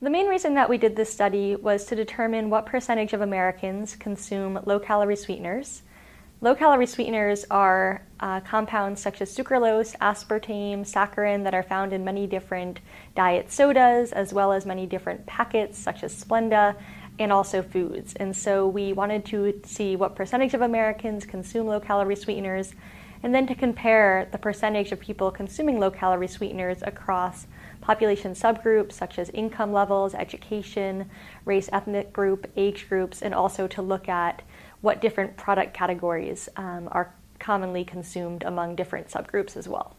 The main reason that we did this study was to determine what percentage of Americans consume low-calorie sweeteners. Low-calorie sweeteners are compounds such as sucralose, aspartame, saccharin that are found in many different diet sodas, as well as many different packets such as Splenda, and also foods. And so we wanted to see what percentage of Americans consume low-calorie sweeteners, and then to compare the percentage of people consuming low-calorie sweeteners across population subgroups such as income levels, education, race, ethnic group, age groups, and also to look at what different product categories are commonly consumed among different subgroups as well.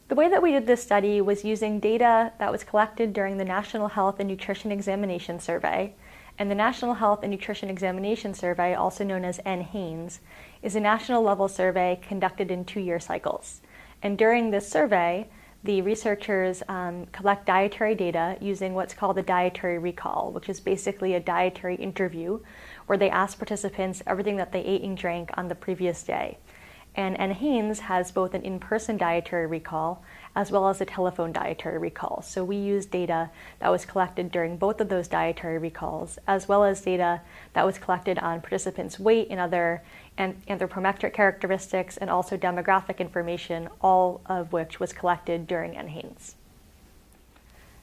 The way that we did this study was using data that was collected during the National Health and Nutrition Examination Survey. And the National Health and Nutrition Examination Survey, also known as NHANES, is a national level survey conducted in 2-year cycles. And during this survey, the researchers collect dietary data using what's called a dietary recall, which is basically a dietary interview where they ask participants everything that they ate and drank on the previous day. And NHANES has both an in-person dietary recall as well as a telephone dietary recall. So we used data that was collected during both of those dietary recalls, as well as data that was collected on participants' weight and other anthropometric characteristics, and also demographic information, all of which was collected during NHANES.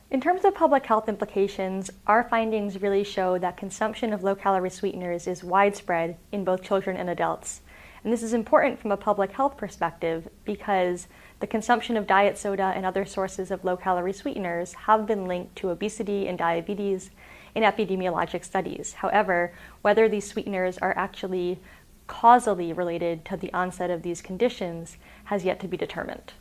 In terms of public health implications, our findings really show that consumption of low-calorie sweeteners is widespread in both children and adults. And this is important from a public health perspective because the consumption of diet soda and other sources of low-calorie sweeteners have been linked to obesity and diabetes in epidemiologic studies. However, whether these sweeteners are actually causally related to the onset of these conditions has yet to be determined.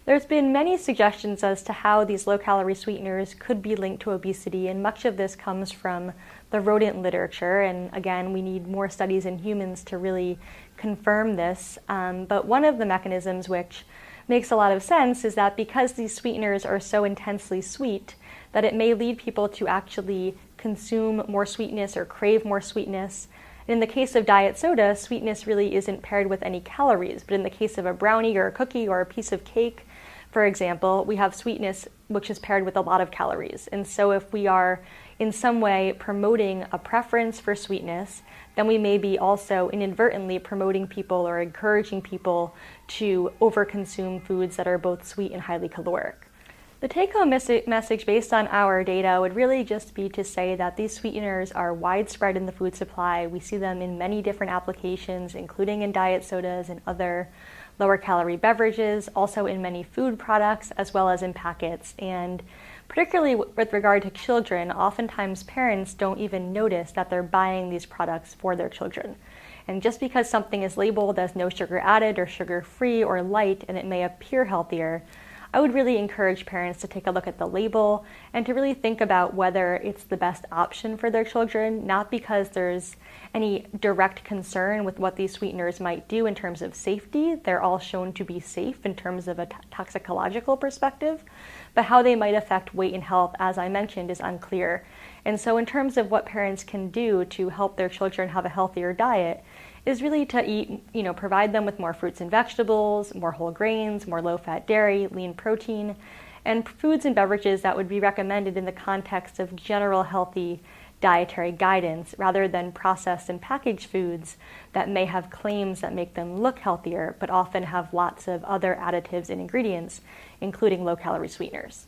There's been many suggestions as to how these low-calorie sweeteners could be linked to obesity, and much of this comes from the rodent literature, and again, we need more studies in humans to really confirm this. But one of the mechanisms which makes a lot of sense is that because these sweeteners are so intensely sweet, that it may lead people to actually consume more sweetness or crave more sweetness. In the case of diet soda, sweetness really isn't paired with any calories, but in the case of a brownie or a cookie or a piece of cake, for example, we have sweetness which is paired with a lot of calories. And so if we are in some way promoting a preference for sweetness, then we may be also inadvertently promoting people or encouraging people to overconsume foods that are both sweet and highly caloric. The take-home message based on our data would really just be to say that these sweeteners are widespread in the food supply. We see them in many different applications, including in diet sodas and other lower calorie beverages, also in many food products, as well as in packets. And particularly with regard to children, oftentimes parents don't even notice that they're buying these products for their children. And just because something is labeled as no sugar added or sugar-free or light, and it may appear healthier, I would really encourage parents to take a look at the label and to really think about whether it's the best option for their children, not because there's any direct concern with what these sweeteners might do in terms of safety. They're all shown to be safe in terms of a toxicological perspective, but how they might affect weight and health, as I mentioned, is unclear. And so in terms of what parents can do to help their children have a healthier diet, is really to eat, provide them with more fruits and vegetables, more whole grains, more low-fat dairy, lean protein, and foods and beverages that would be recommended in the context of general healthy dietary guidance rather than processed and packaged foods that may have claims that make them look healthier but often have lots of other additives and ingredients, including low-calorie sweeteners.